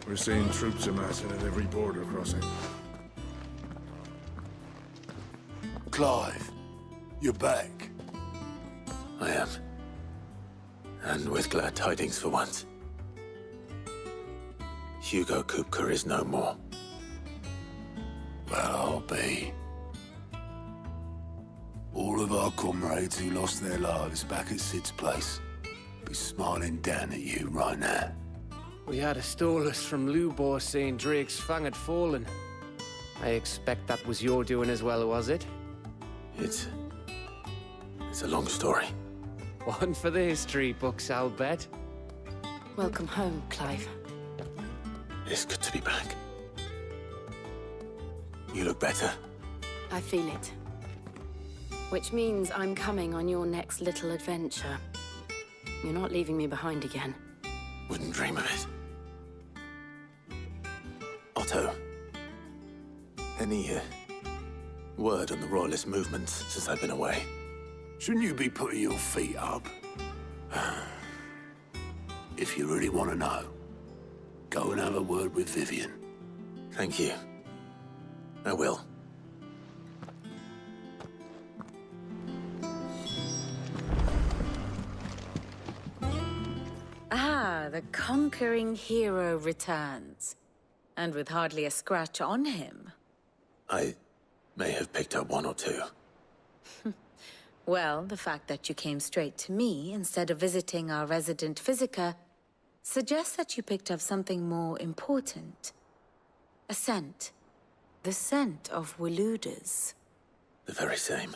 We're seeing troops amassing at every border crossing. Clive, you're back. I am. And with glad tidings for once. Hugo Kupka is no more. Well, I'll be. All of our comrades who lost their lives back at Sid's place be smiling down at you right now. We had a stolus from Lubor saying Drake's fang had fallen. I expect that was your doing as well, was it? It's a long story. One for the history books, I'll bet. Welcome home, Clive. It's good to be back. You look better. I feel it. Which means I'm coming on your next little adventure. You're not leaving me behind again. Wouldn't dream of it. Otto, any word on the Royalist movements since I've been away? Shouldn't you be putting your feet up? If you really want to know, go and have a word with Vivian. Thank you. I will. Ah, the conquering hero returns. And with hardly a scratch on him. I may have picked up one or two. Well, the fact that you came straight to me instead of visiting our resident physiker suggests that you picked up something more important. A scent. The scent of Waludas. The very same.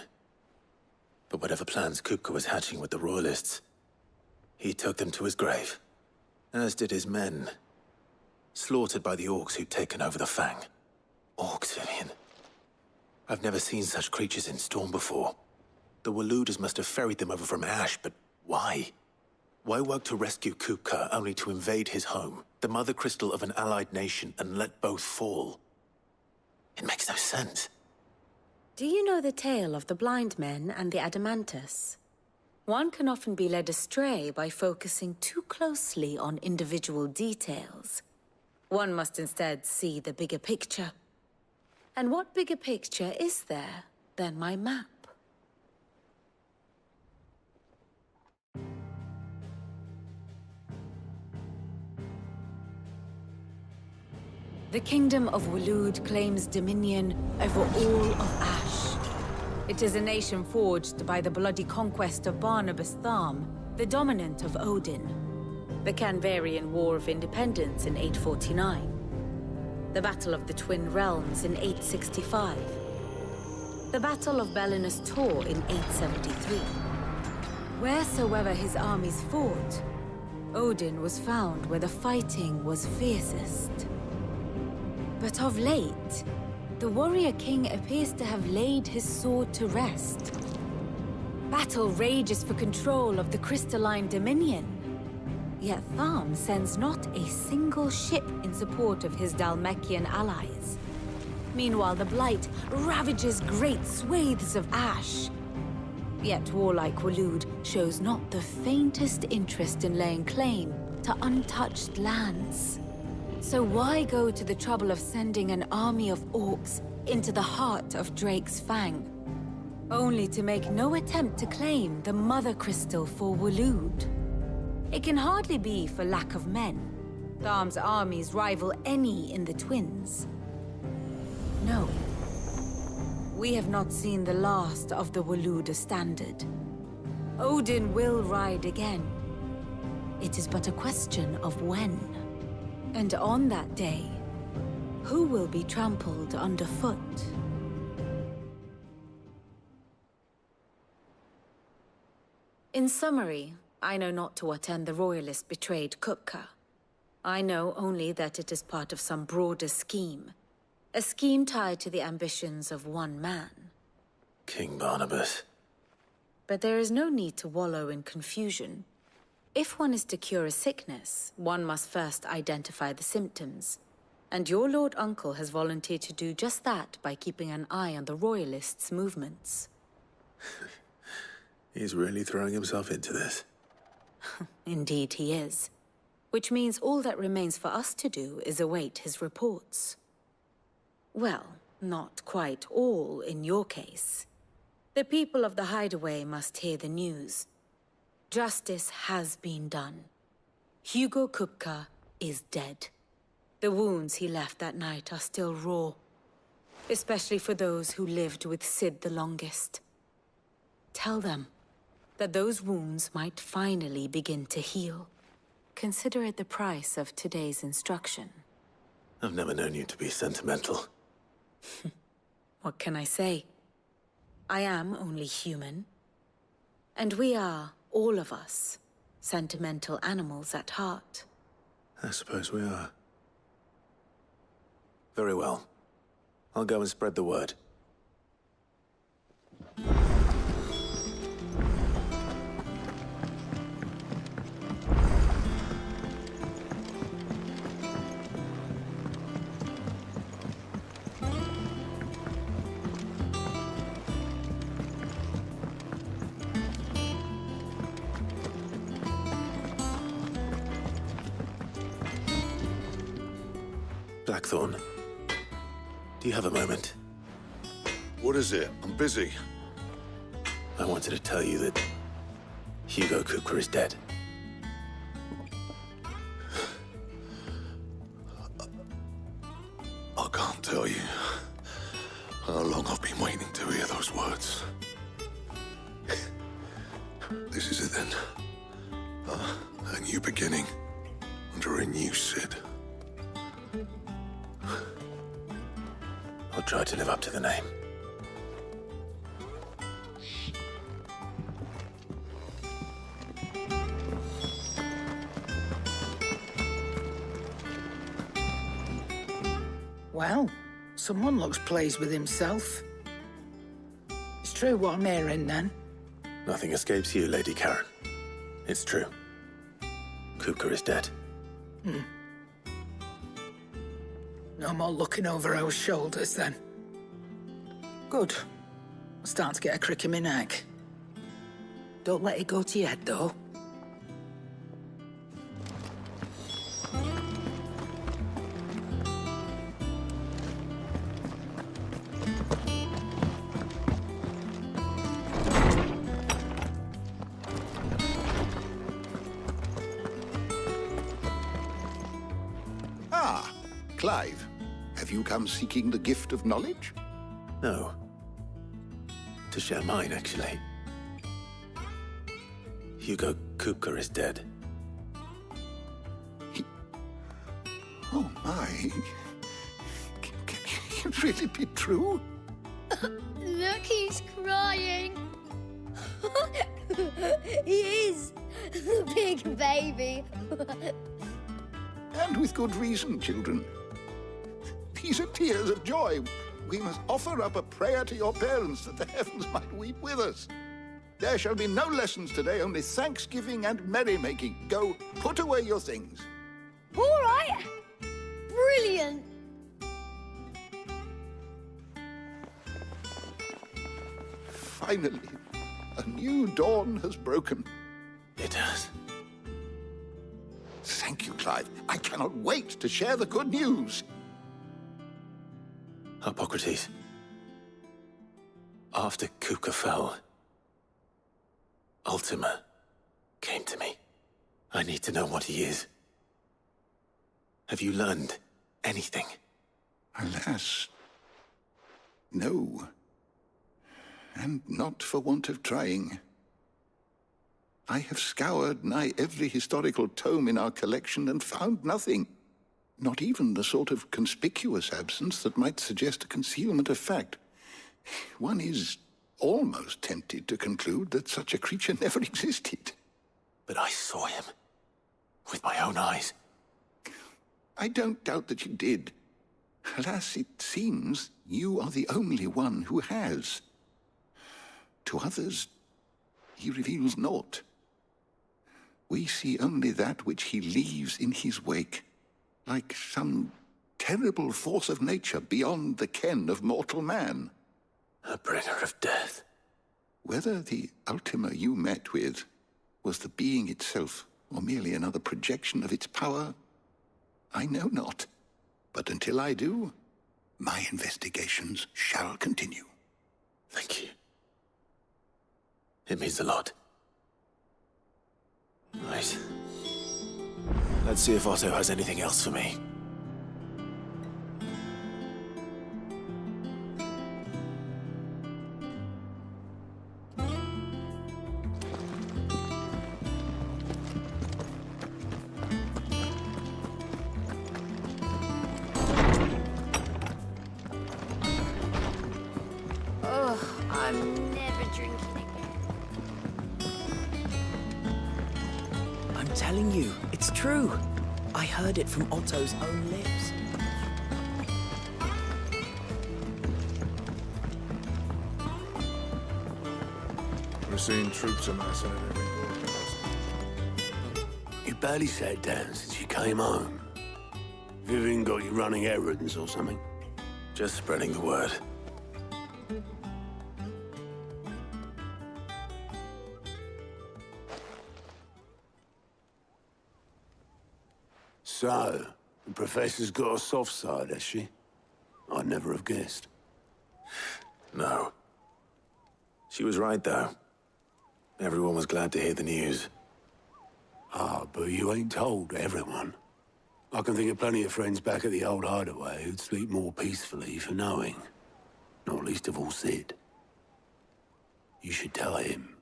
But whatever plans Kupka was hatching with the Royalists, he took them to his grave. As did his men. Slaughtered by the orcs who'd taken over the Fang. Orcs, Vivian. I've never seen such creatures in Storm before. The Waludas must have ferried them over from Ash, but why? Why work to rescue Kupka only to invade his home, the mother crystal of an allied nation, and let both fall? It makes no sense. Do you know the tale of the blind men and the Adamantus? One can often be led astray by focusing too closely on individual details. One must instead see the bigger picture. And what bigger picture is there than my map? The Kingdom of Waloed claims dominion over all of Ash. It is a nation forged by the bloody conquest of Barnabas Tharm, the dominant of Odin. The Canvarian War of Independence in 849. The Battle of the Twin Realms in 865. The Battle of Belinus Tor in 873. Wheresoever his armies fought, Odin was found where the fighting was fiercest. But of late, the warrior king appears to have laid his sword to rest. Battle rages for control of the crystalline dominion. Yet Tharm sends not a single ship in support of his Dhalmekian allies. Meanwhile, the Blight ravages great swathes of Ash. Yet warlike Waloed shows not the faintest interest in laying claim to untouched lands. So why go to the trouble of sending an army of orcs into the heart of Drake's Fang, only to make no attempt to claim the Mother Crystal for Waloed? It can hardly be for lack of men. Tharm's armies rival any in the Twins. No. We have not seen the last of the Waluda standard. Odin will ride again. It is but a question of when. And on that day, who will be trampled underfoot? In summary, I know not to what end the Royalists betrayed Kupka. I know only that it is part of some broader scheme. A scheme tied to the ambitions of one man. King Barnabas. But there is no need to wallow in confusion. If one is to cure a sickness, one must first identify the symptoms. And your Lord Uncle has volunteered to do just that by keeping an eye on the Royalists' movements. He's really throwing himself into this. Indeed he is. which means all that remains for us to do is await his reports. Well, not quite all in your case. The people of the Hideaway must hear the news. Justice has been done. Hugo Kupka is dead. The wounds he left that night are still raw, especially for those who lived with Sid the longest. Tell them that those wounds might finally begin to heal. Consider it the price of today's instruction. I've never known you to be sentimental. What can I say? I am only human. And we are, all of us, sentimental animals at heart. I suppose we are. Very well. I'll go and spread the word. Blackthorn, do you have a moment? What is it? I'm busy. I wanted to tell you that Hugo Kupka is dead. I can't tell you how long I've been waiting to hear those words. This is it then. A new beginning under a new Sid. I'll try to live up to the name. Well, someone looks pleased with himself. It's true what I'm hearing, then. Nothing escapes you, Lady Karen. It's true. Kupka is dead. No more looking over our shoulders, then. Good. I'm starting to get a crick in my neck. Don't let it go to your head, though. Ah, Clive. Have you come seeking the gift of knowledge? No. To share mine, actually. Hugo Kupka is dead. Oh, my. Can it really be true? Look, he's crying. He is. Big baby. And with good reason, children. These are tears of joy. We must offer up a prayer to your parents that the heavens might weep with us. There shall be no lessons today, only thanksgiving and merrymaking. Go, put away your things. All right. Brilliant. Finally, a new dawn has broken. It has. Thank you, Clive. I cannot wait to share the good news. Hippocrates. After Kupka fell, Ultima came to me. I need to know what he is. Have you learned anything? Alas, no. And not for want of trying. I have scoured nigh every historical tome in our collection and found nothing. Not even the sort of conspicuous absence that might suggest a concealment of fact. One is almost tempted to conclude that such a creature never existed. But I saw him. With my own eyes. I don't doubt that you did. Alas, it seems you are the only one who has. To others, he reveals naught. We see only that which he leaves in his wake, like some terrible force of nature beyond the ken of mortal man. A bringer of death. Whether the Ultima you met with was the being itself, or merely another projection of its power, I know not. But until I do, my investigations shall continue. Thank you. It means a lot. Right. Let's see if Otto has anything else for me. I'm never drinking again. I'm telling you, it's true. I heard it from Otto's own lips. We're seeing troops amassing at every corner. You barely sat down since you came home. Vivian got you running errands or something? Just spreading the word. So, the Professor's got a soft side, has she? I'd never have guessed. No. She was right, though. Everyone was glad to hear the news. Ah, but you ain't told everyone. I can think of plenty of friends back at the old hideaway who'd sleep more peacefully for knowing. Not least of all Sid. You should tell him.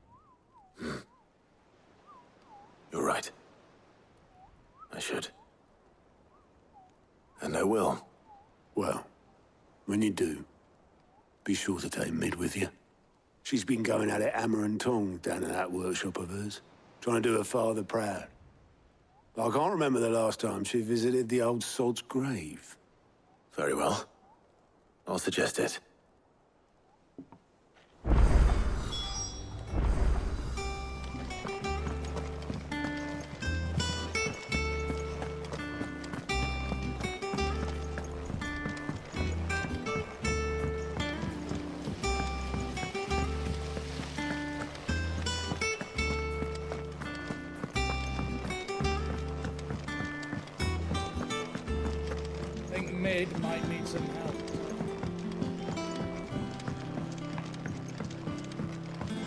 You're right. I should. And I will. Well, when you do, be sure to take Mid with you. She's been going at it hammer and tongs down in that workshop of hers, trying to do her father proud. I can't remember the last time she visited the old sod's grave. Very well. I'll suggest it. I think Mid might need some help.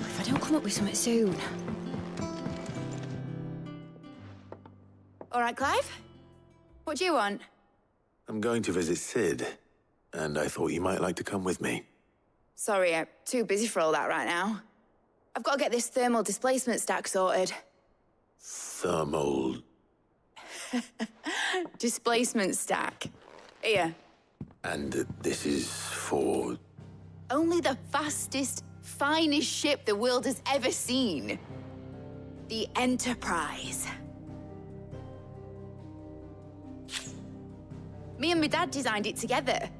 If I don't come up with something soon. All right, Clive? What do you want? I'm going to visit Sid, and I thought you might like to come with me. Sorry, I'm too busy for all that right now. I've got to get this thermal displacement stack sorted. Thermal... Displacement stack. Here. And this is for... Only the fastest, finest ship the world has ever seen. The Enterprise. Me and my dad designed it together.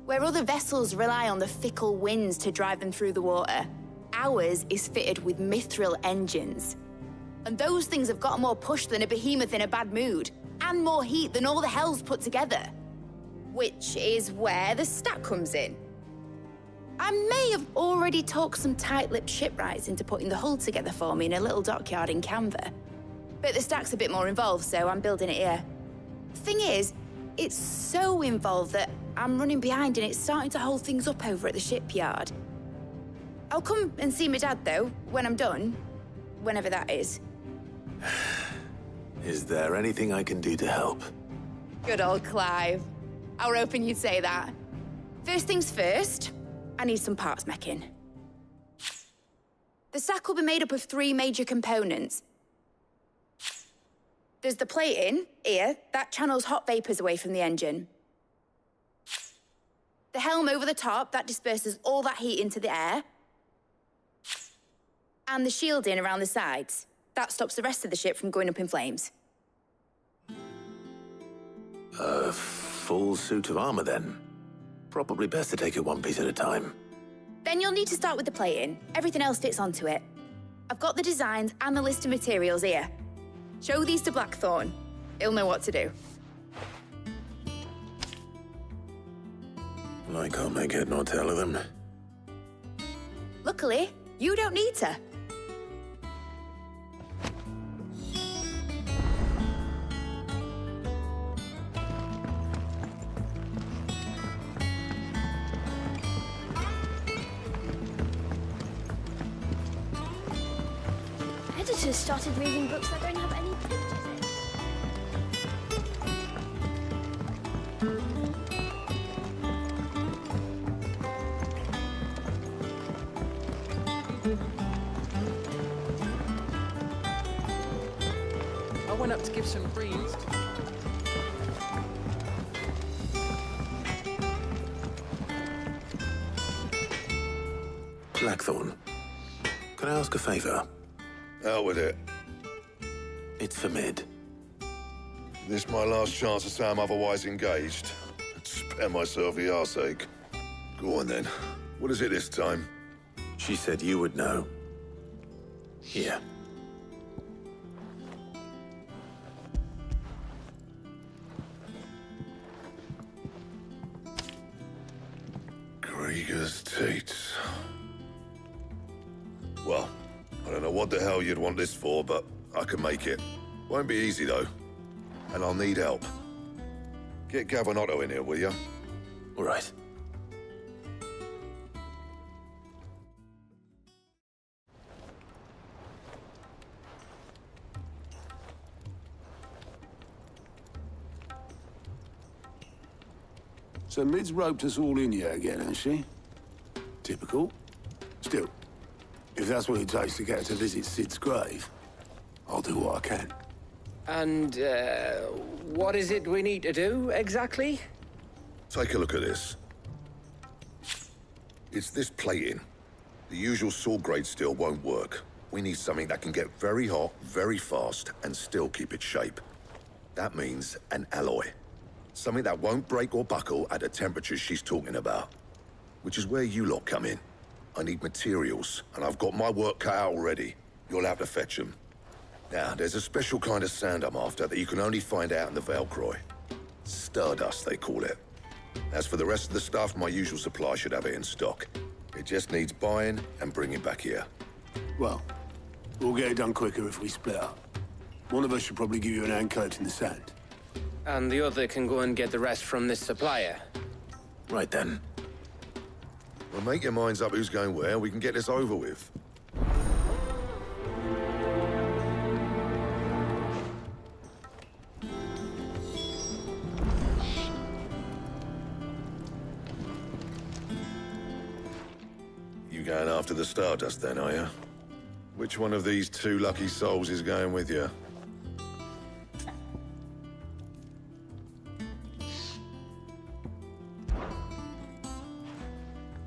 Where other vessels rely on the fickle winds to drive them through the water, ours is fitted with mithril engines. And those things have got more push than a behemoth in a bad mood, and more heat than all the hells put together. Which is where the stack comes in. I may have already talked some tight-lipped shipwrights into putting the hull together for me in a little dockyard in Canva. But the stack's a bit more involved, so I'm building it here. The thing is, it's so involved that I'm running behind and it's starting to hold things up over at the shipyard. I'll come and see my dad, though, when I'm done. Whenever that is. Is there anything I can do to help? Good old Clive. I were hoping you'd say that. First things first, I need some parts meching. The stack will be made up of 3 major components. There's the plating, here, that channels hot vapors away from the engine. The helm over the top, that disperses all that heat into the air. And the shielding around the sides. That stops the rest of the ship from going up in flames. A full suit of armor, then. Probably best to take it one piece at a time. Then you'll need to start with the plating. Everything else fits onto it. I've got the designs and the list of materials here. Show these to Blackthorn. He'll know what to do. I can't make head nor tail of them. Luckily, you don't need to. writers started reading books that don't have any pictures in. I went up to give some greens. Blackthorn, can I ask a favour? Out with it. It's for Mid. This my last chance to say I'm otherwise engaged. Spare myself the arseache. Go on then. What is it this time? She said you would know. Here. Krieger's Tates. Well, I don't know what the hell you'd want this for, but I can make it. Won't be easy, though. And I'll need help. Get Gav and Otto in here, will you? All right. So Mid's roped us all in here again, has she? Typical. Still, if that's what it takes to get her to visit Sid's grave, I'll do what I can. And, what is it we need to do, exactly? Take a look at this. It's this plating. The usual saw grade steel won't work. We need something that can get very hot, very fast, and still keep its shape. That means an alloy. Something that won't break or buckle at the temperatures she's talking about. Which is where you lot come in. I need materials, and I've got my work cut out already. You'll have to fetch them. Now, there's a special kind of sand I'm after that you can only find out in the Velcroy. Stardust, they call it. As for the rest of the stuff, my usual supply should have it in stock. It just needs buying and bringing back here. Well, we'll get it done quicker if we split up. One of us should probably give you an hand coat in the sand. And the other can go and get the rest from this supplier. Right then. Well, make your minds up who's going where. We can get this over with. You going after the Stardust then, are you? Which one of these two lucky souls is going with you?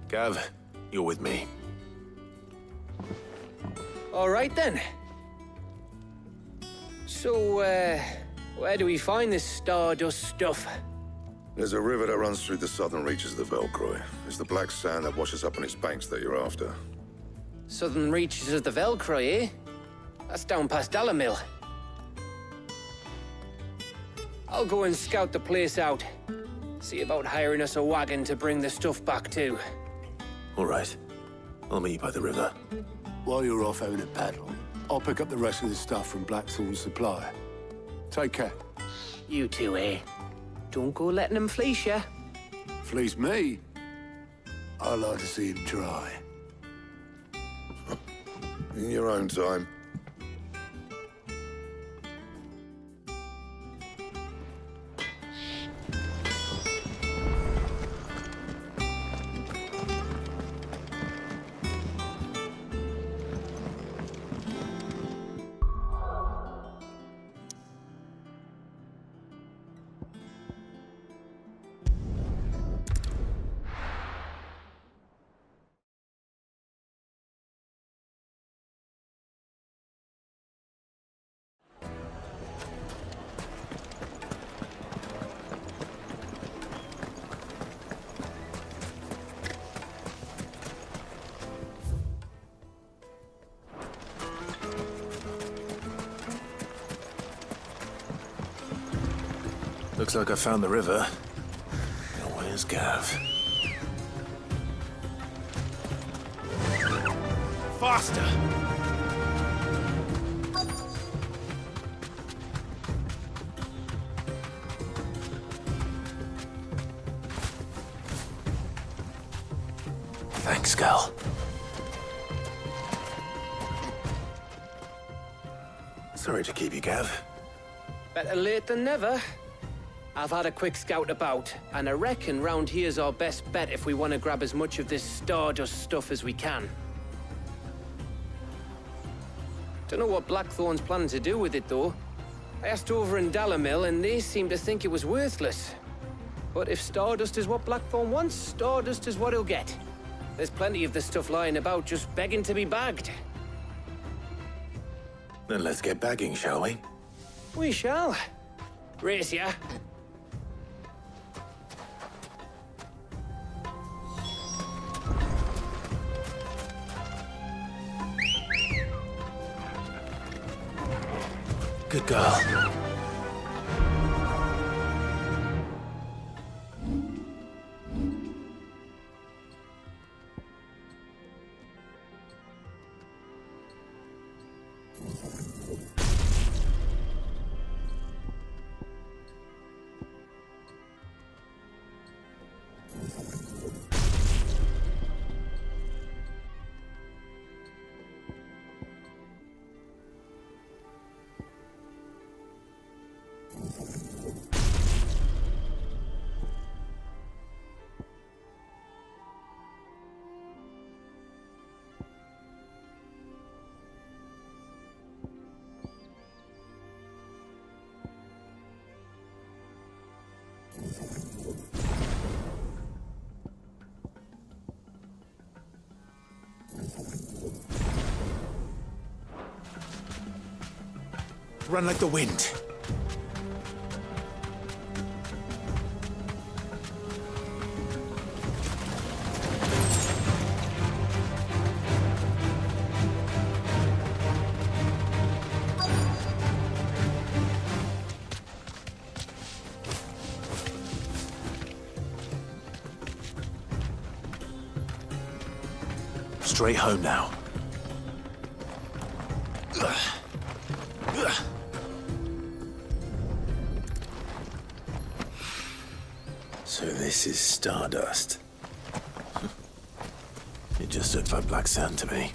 Gav, you're with me. All right, then. So, where do we find this Stardust stuff? There's a river that runs through the southern reaches of the Velcroy. It's the black sand that washes up on its banks that you're after. Southern reaches of the Velcroy, eh? That's down past Alamill. I'll go and scout the place out. See about hiring us a wagon to bring the stuff back to. All right. I'll meet you by the river. While you're off having a paddle, I'll pick up the rest of the stuff from Blackthorn's supplier. Take care. You two, eh? Don't go letting them fleece ya. Fleece me? I like to see him try. In your own time. Looks like I found the river. Now where's Gav? Faster! Thanks, Gal. Sorry to keep you, Gav. Better late than never. I've had a quick scout about, and I reckon round here's our best bet if we want to grab as much of this Stardust stuff as we can. Don't know what Blackthorn's planning to do with it, though. I asked over in Dalamil, and they seem to think it was worthless. But if Stardust is what Blackthorn wants, Stardust is what he'll get. There's plenty of this stuff lying about, just begging to be bagged. Then let's get bagging, shall we? We shall. Race ya. Good girl. Run like the wind. Straight home now. So this is Stardust. It just looks like black sand to me.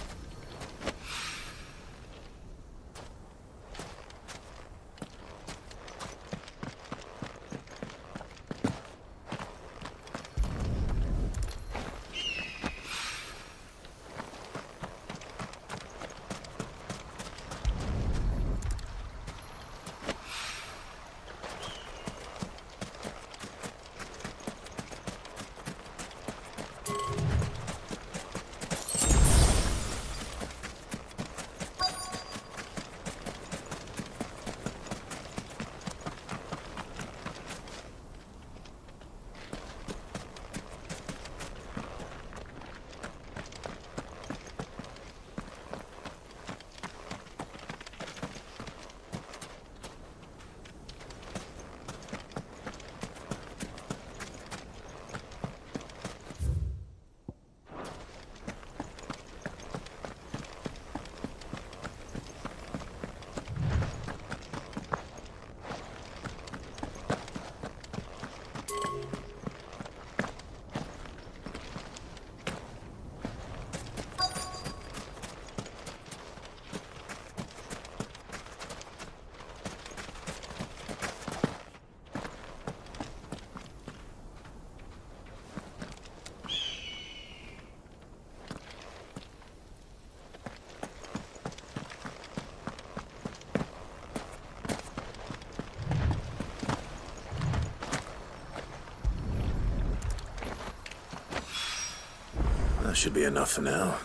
That should be enough for now.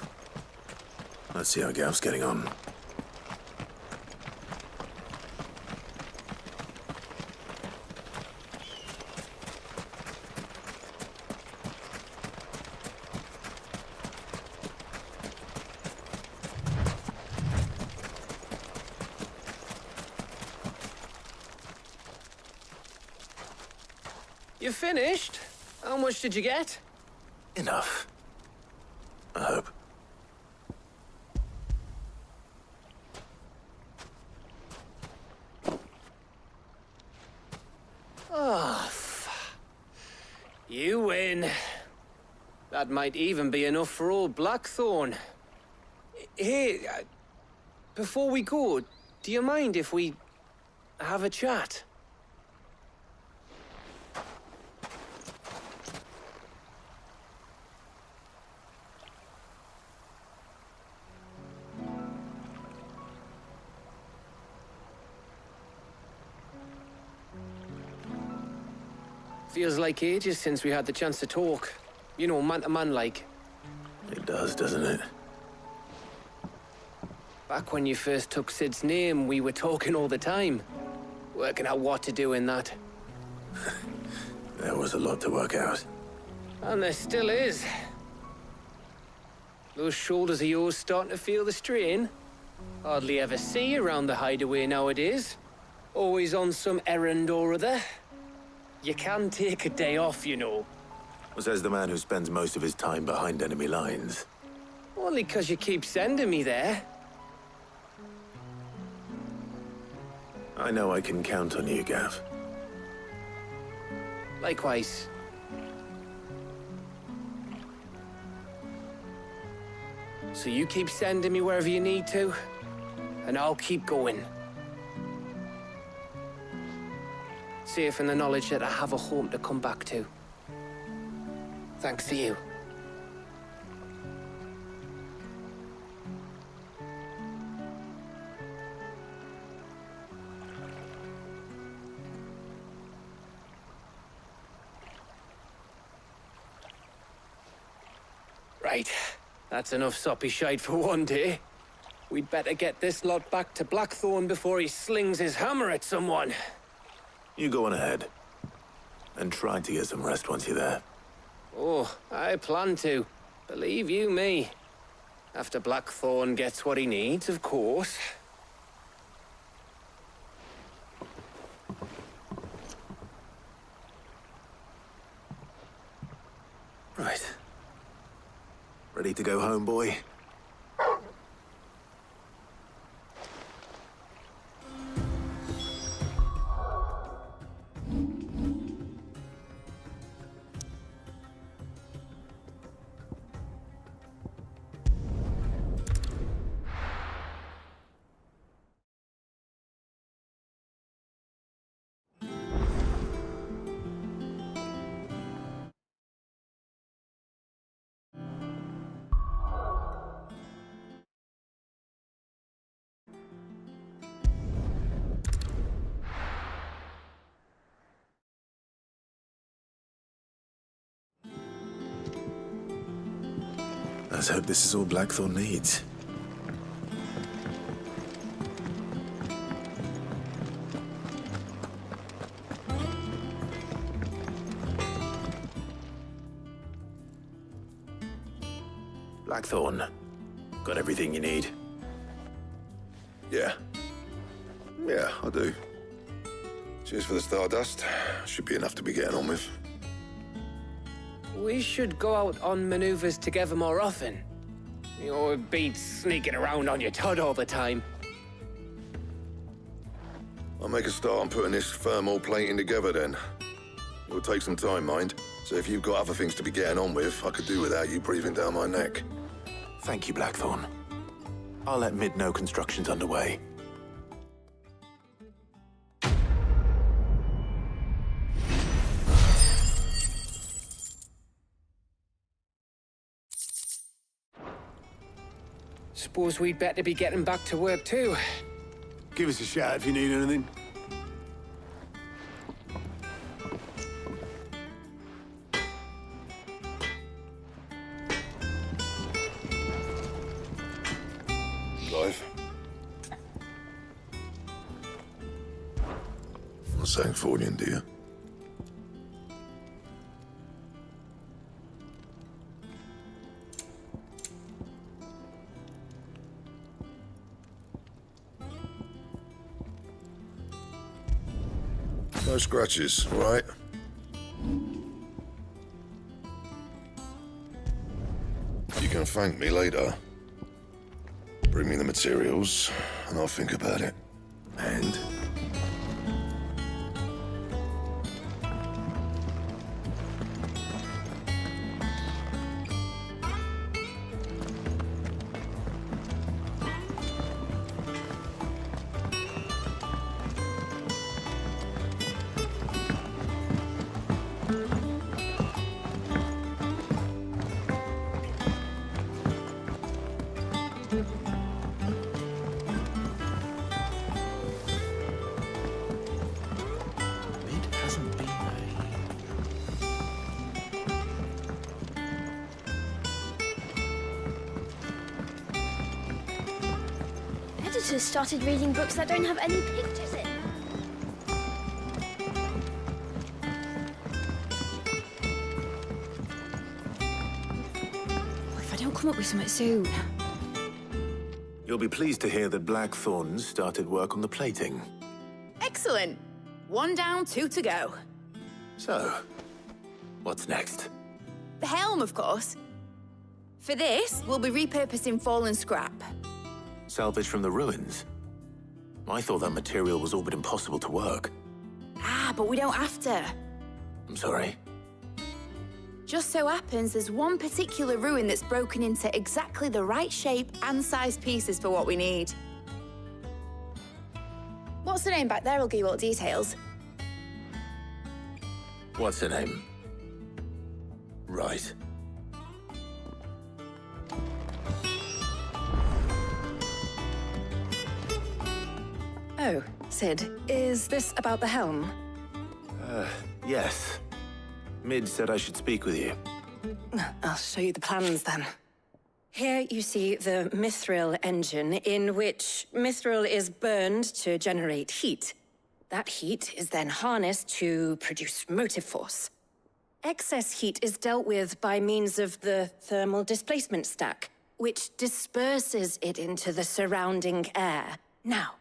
Let's see how Gav's getting on. You finished? How much did you get? Enough. I hope. Oh, you win. That might even be enough for old Blackthorn. Hey, before we go, Do you mind if we have a chat? Feels like ages since we had the chance to talk. You know, man to man like. It does, doesn't it? Back when you first took Sid's name, we were talking all the time. Working out what to do in that. There was a lot to work out. And there still is. Those shoulders of yours starting to feel the strain. Hardly ever see you around the hideaway nowadays. Always on some errand or other. You can take a day off, you know. Says the man who spends most of his time behind enemy lines. Only 'cause you keep sending me there. I know I can count on you, Gav. Likewise. So you keep sending me wherever you need to, and I'll keep going. Safe in the knowledge that I have a home to come back to. Thanks to you. Right. That's enough soppy shite for one day. We'd better get this lot back to Blackthorn before he slings his hammer at someone. You go on ahead. And try to get some rest once you're there. Oh, I plan to. Believe you me. After Blackthorn gets what he needs, of course. Right. Ready to go home, boy? Let's hope this is all Blackthorn needs. Blackthorn, got everything you need? Yeah. Yeah, I do. Cheers for the Stardust. Should be enough to be getting on with. We should go out on maneuvers together more often. You know, it beats sneaking around on your Todd all the time. I'll make a start on putting this thermal plating together then. It'll take some time, mind. So if you've got other things to be getting on with, I could do without you breathing down my neck. Thank you, Blackthorn. I'll let Mid know construction's underway. Suppose we'd better be getting back to work too. Give us a shout if you need anything. Clive? I'm saying Fordian, do you? No scratches, all right? You can thank me later. Bring me the materials, and I'll think about it. And? visitors started reading books that don't have any pictures in. If I don't come up with something soon. You'll be pleased to hear that Blackthorn started work on the plating. Excellent. 1 down, 2 to go. So, what's next? The helm, of course. For this, we'll be repurposing fallen scrap. Salvage from the ruins? I thought that material was all but impossible to work. Ah, but we don't have to. I'm sorry. Just so happens there's one particular ruin that's broken into exactly the right shape and size pieces for what we need. What's the name back there? I'll give you all the details. What's her name? Right. Oh, Sid, is this about the helm? Yes. Mid said I should speak with you. I'll show you the plans then. Here you see the mithril engine, in which mithril is burned to generate heat. That heat is then harnessed to produce motive force. Excess heat is dealt with by means of the thermal displacement stack, which disperses it into the surrounding air. Now,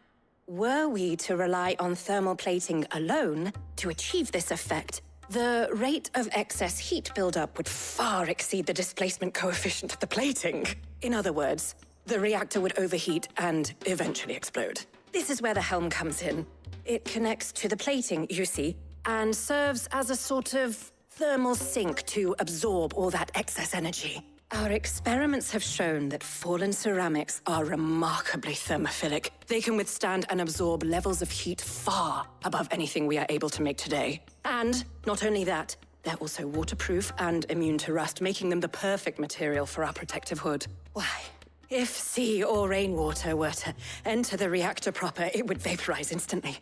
were we to rely on thermal plating alone to achieve this effect, the rate of excess heat buildup would far exceed the displacement coefficient of the plating. In other words, the reactor would overheat and eventually explode. This is where the helm comes in. It connects to the plating, you see, and serves as a sort of thermal sink to absorb all that excess energy. Our experiments have shown that fallen ceramics are remarkably thermophilic. They can withstand and absorb levels of heat far above anything we are able to make today. And not only that, they're also waterproof and immune to rust, making them the perfect material for our protective hood. Why? If sea or rainwater were to enter the reactor proper, it would vaporize instantly.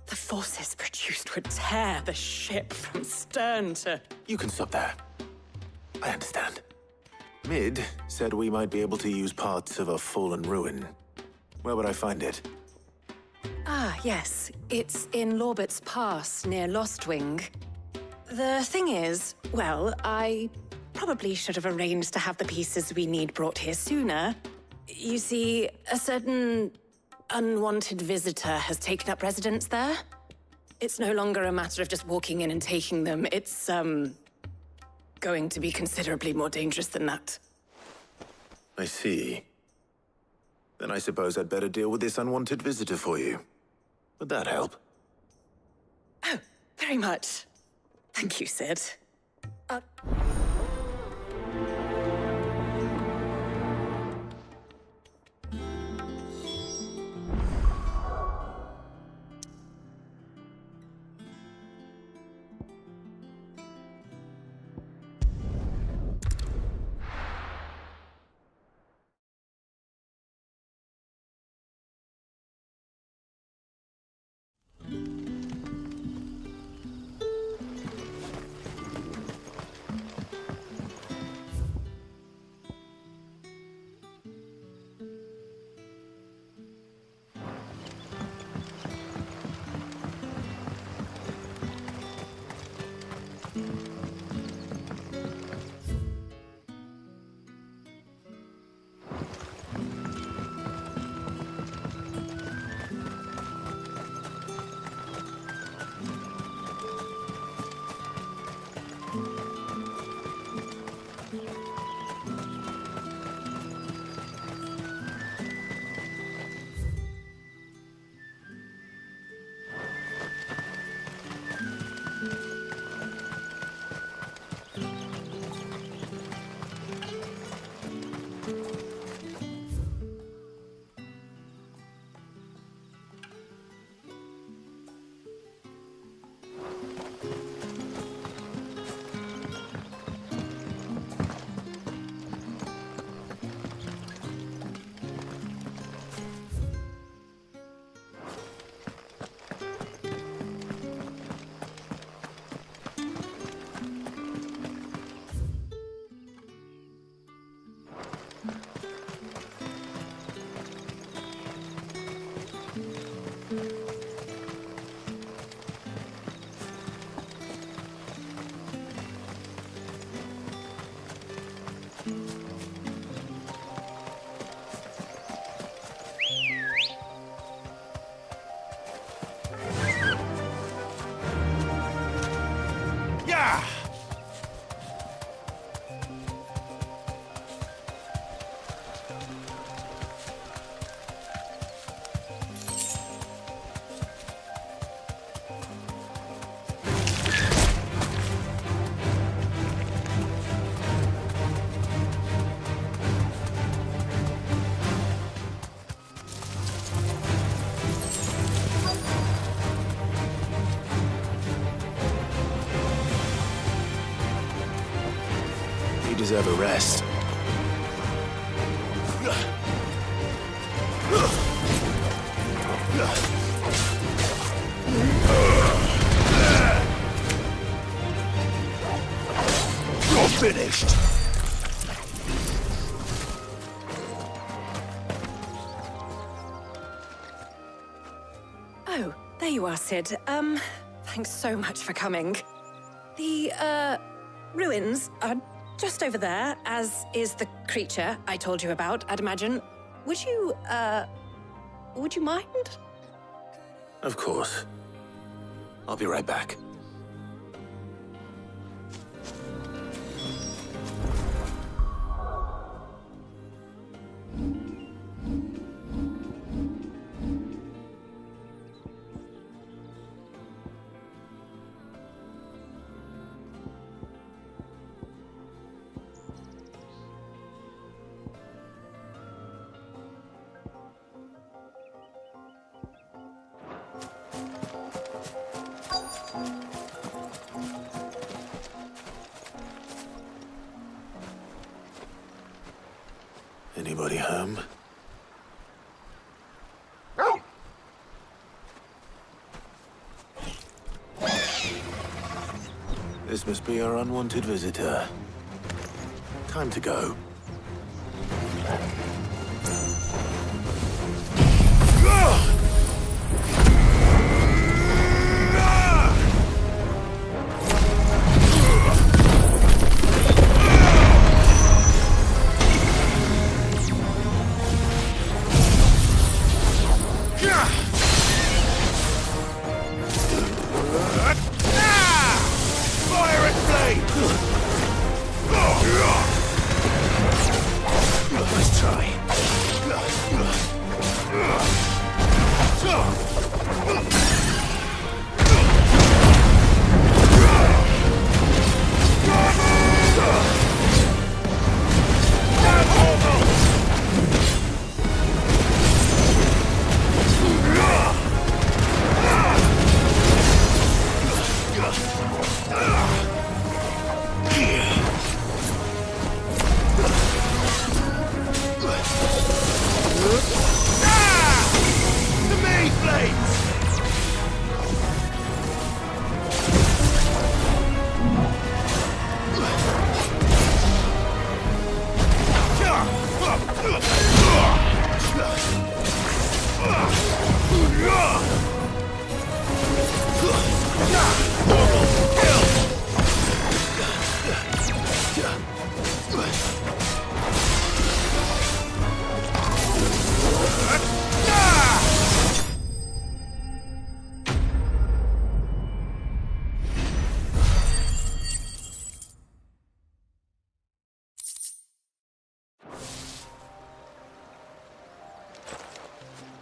The forces produced would tear the ship from stern to... You can stop there. I understand. Mid said we might be able to use parts of a fallen ruin. Where would I find it? Ah, yes. It's in Lorbert's Pass, near Lostwing. The thing is, well, I probably should have arranged to have the pieces we need brought here sooner. You see, a certain unwanted visitor has taken up residence there. It's no longer a matter of just walking in and taking them. It's, going to be considerably more dangerous than that. I see. Then I suppose I'd better deal with this unwanted visitor for you. Would that help? Oh, very much. Thank you, Sid. You deserve a rest. You're finished. Oh, there you are, Sid. Thanks so much for coming. The, ruins are just over there, as is the creature I told you about, I'd imagine. Would you mind? Of course. I'll be right back. Anybody home? This must be our unwanted visitor. Time to go. Let's try.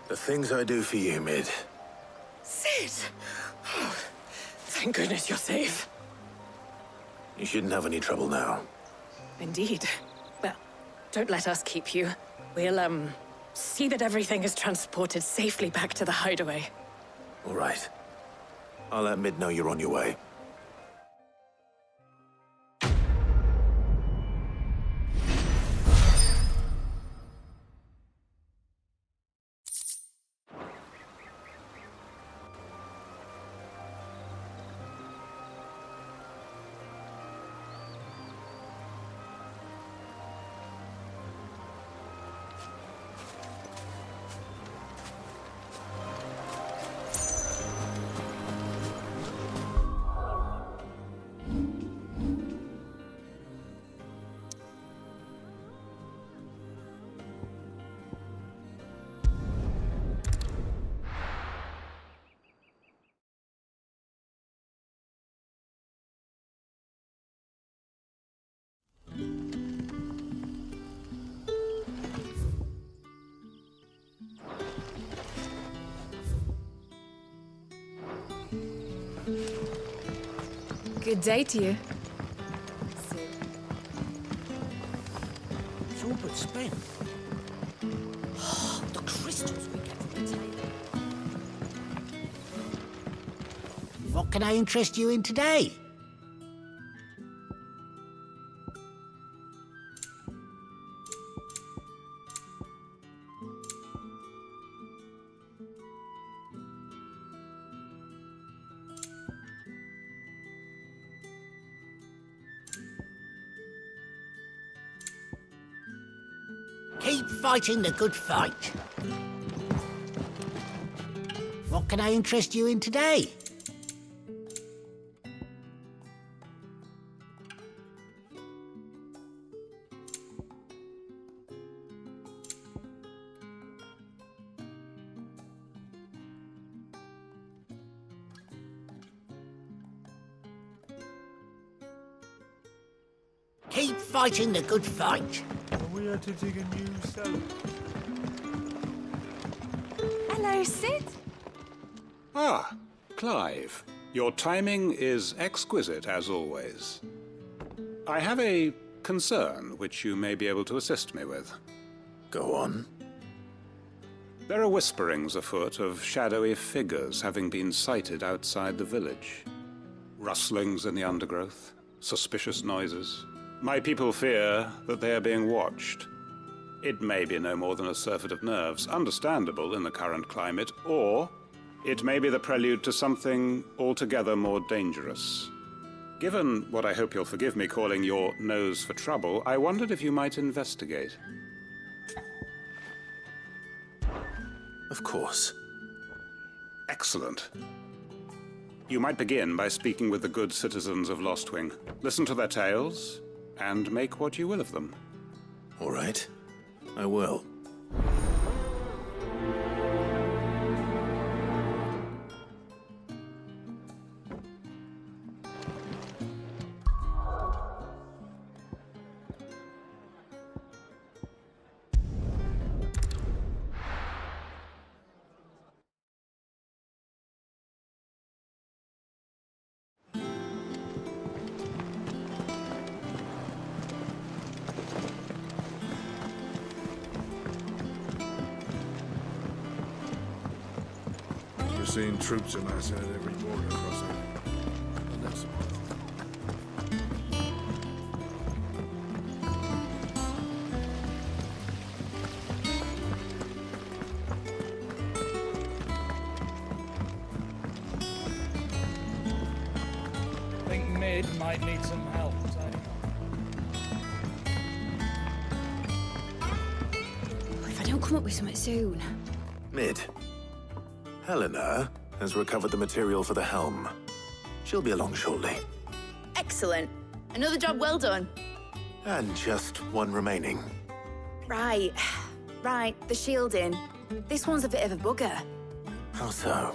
The things I do for you, Mid. Sid! Oh, thank goodness you're safe. You shouldn't have any trouble now. Indeed. Well, don't let us keep you. We'll, see that everything is transported safely back to the hideaway. All right. I'll let Mid know you're on your way. Good day to you. It's all but spent. The crystals we get from the tailor. What can I interest you in today? Keep fighting the good fight. What can I interest you in today? Keep fighting the good fight. We had to dig a new cell. Hello, Sid. Ah, Clive. Your timing is exquisite, as always. I have a concern which you may be able to assist me with. Go on. There are whisperings afoot of shadowy figures having been sighted outside the village. Rustlings in the undergrowth, suspicious noises. My people fear that they are being watched. It may be no more than a surfeit of nerves, understandable in the current climate, or it may be the prelude to something altogether more dangerous. Given what I hope you'll forgive me calling your nose for trouble, I wondered if you might investigate. Of course. Excellent. You might begin by speaking with the good citizens of Lostwing. Listen to their tales, and make what you will of them. All right. I will. Seeing troops amass at every border crossing. And that's I think Mid might need some help, Tony. If I don't come up with something soon. Mid. Helena has recovered the material for the helm. She'll be along shortly. Excellent. Another job well done. And just one remaining. Right. The shielding. This one's a bit of a bugger. How so?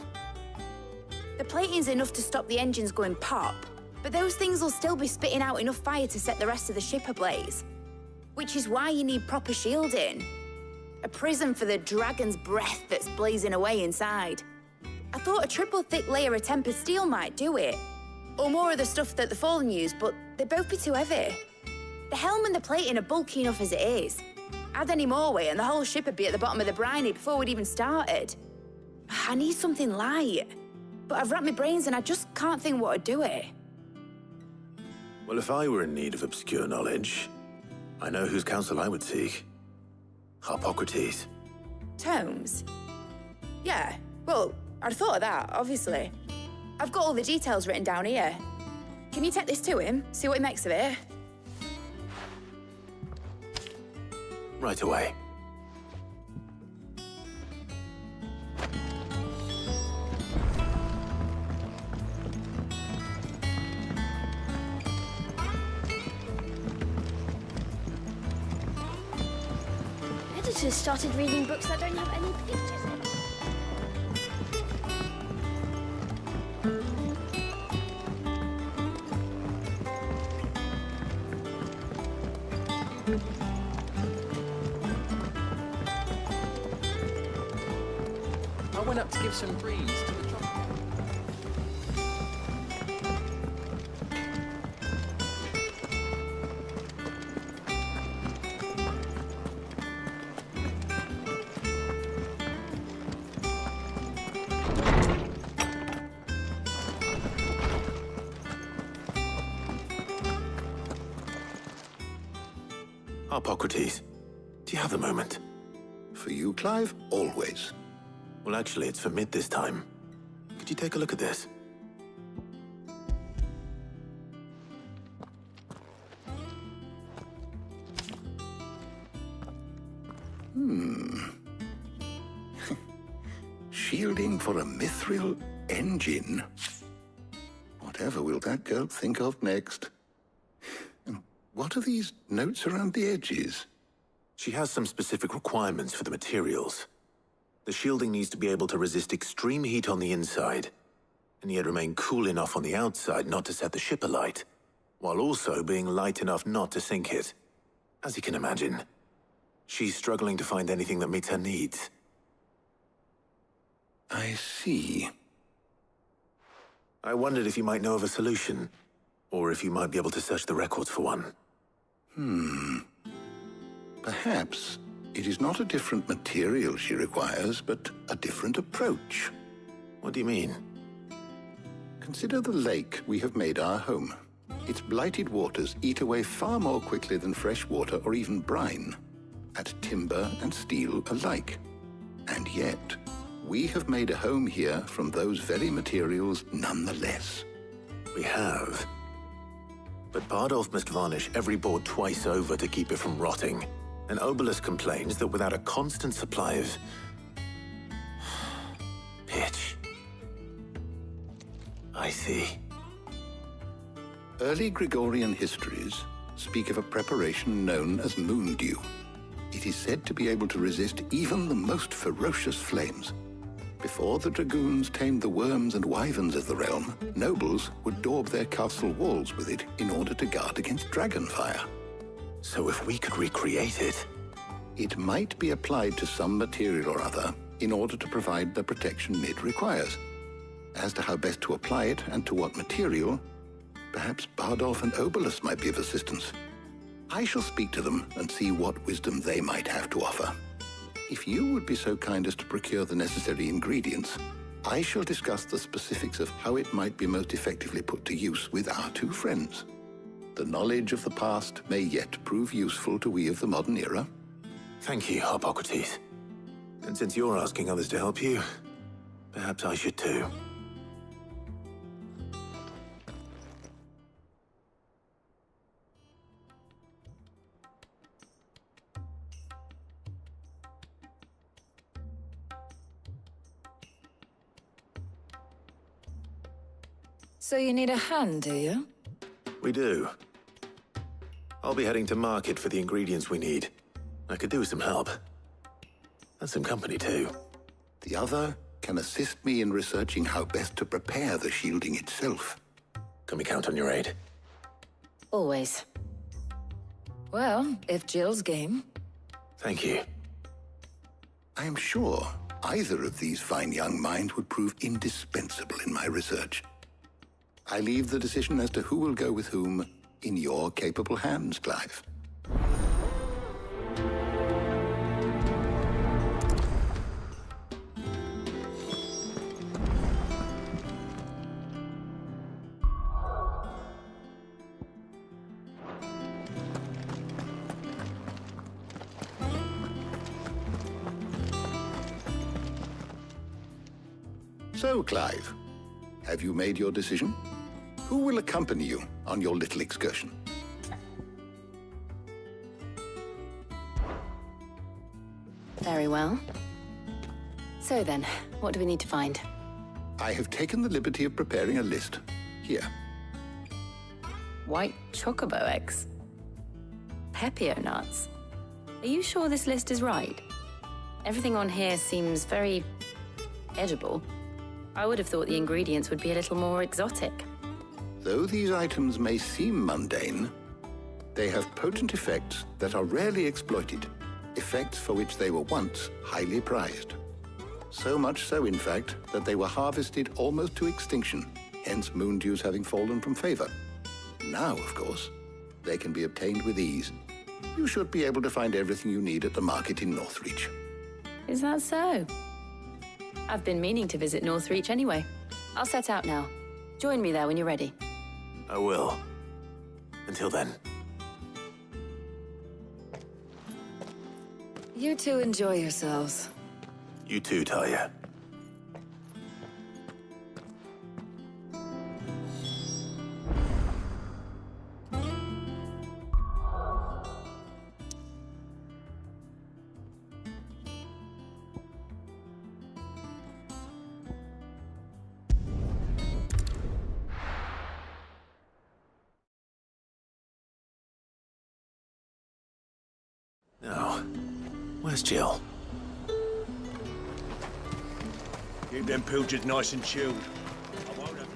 The plating's enough to stop the engines going pop, but those things will still be spitting out enough fire to set the rest of the ship ablaze. Which is why you need proper shielding. A prison for the dragon's breath that's blazing away inside. I thought a triple thick layer of tempered steel might do it. Or more of the stuff that the Fallen use, but they'd both be too heavy. The helm and the plating are bulky enough as it is. Add any more weight and the whole ship would be at the bottom of the briny before we'd even started. I need something light. But I've racked my brains and I just can't think what would do it. Well, if I were in need of obscure knowledge, I know whose counsel I would seek. Harpocrates. Tomes? Yeah, well, I'd thought of that, obviously. I've got all the details written down here. Can you take this to him, see what he makes of it? Right away. Editors started reading books that don't have any pictures in. I went up to give some breeze to the truck. Hippocrates, do you have a moment? For you, Clive, always. Well, actually, it's for mid this time. Could you take a look at this? Shielding for a mithril engine. Whatever will that girl think of next? And what are these notes around the edges? She has some specific requirements for the materials. The shielding needs to be able to resist extreme heat on the inside, and yet remain cool enough on the outside not to set the ship alight, while also being light enough not to sink it. As you can imagine, she's struggling to find anything that meets her needs. I see. I wondered if you might know of a solution, or if you might be able to search the records for one. Perhaps it is not a different material she requires, but a different approach. What do you mean? Consider the lake we have made our home. Its blighted waters eat away far more quickly than fresh water or even brine, at timber and steel alike. And yet, we have made a home here from those very materials nonetheless. We have. But Bardolph must varnish every board twice over to keep it from rotting. And Obelisk complains that without a constant supply of pitch. I see. Early Gregorian histories speak of a preparation known as moon dew. It is said to be able to resist even the most ferocious flames. Before the dragoons tamed the worms and wyverns of the realm, nobles would daub their castle walls with it in order to guard against dragon fire. So if we could recreate it... It might be applied to some material or other in order to provide the protection Mid requires. As to how best to apply it and to what material, perhaps Bardolph and Obelisk might be of assistance. I shall speak to them and see what wisdom they might have to offer. If you would be so kind as to procure the necessary ingredients, I shall discuss the specifics of how it might be most effectively put to use with our two friends. The knowledge of the past may yet prove useful to we of the modern era. Thank you, Hippocrates. And since you're asking others to help you, perhaps I should too. So you need a hand, do you? We do. I'll be heading to market for the ingredients we need. I could do with some help. And some company, too. The other can assist me in researching how best to prepare the shielding itself. Can we count on your aid? Always. Well, if Jill's game. Thank you. I am sure either of these fine young minds would prove indispensable in my research. I leave the decision as to who will go with whom in your capable hands, Clive. So, Clive, have you made your decision? Who will accompany you on your little excursion? Very well. So then, what do we need to find? I have taken the liberty of preparing a list. Here. White chocobo eggs. Pepio nuts. Are you sure this list is right? Everything on here seems very edible. I would have thought the ingredients would be a little more exotic. Though these items may seem mundane, they have potent effects that are rarely exploited, effects for which they were once highly prized. So much so, in fact, that they were harvested almost to extinction, hence moon dews having fallen from favor. Now, of course, they can be obtained with ease. You should be able to find everything you need at the market in Northreach. Is that so? I've been meaning to visit Northreach anyway. I'll set out now. Join me there when you're ready. I will. Until then. You two enjoy yourselves. You too, Talia. Now, where's Jill? Keep them pilchards nice and chilled. I won't have...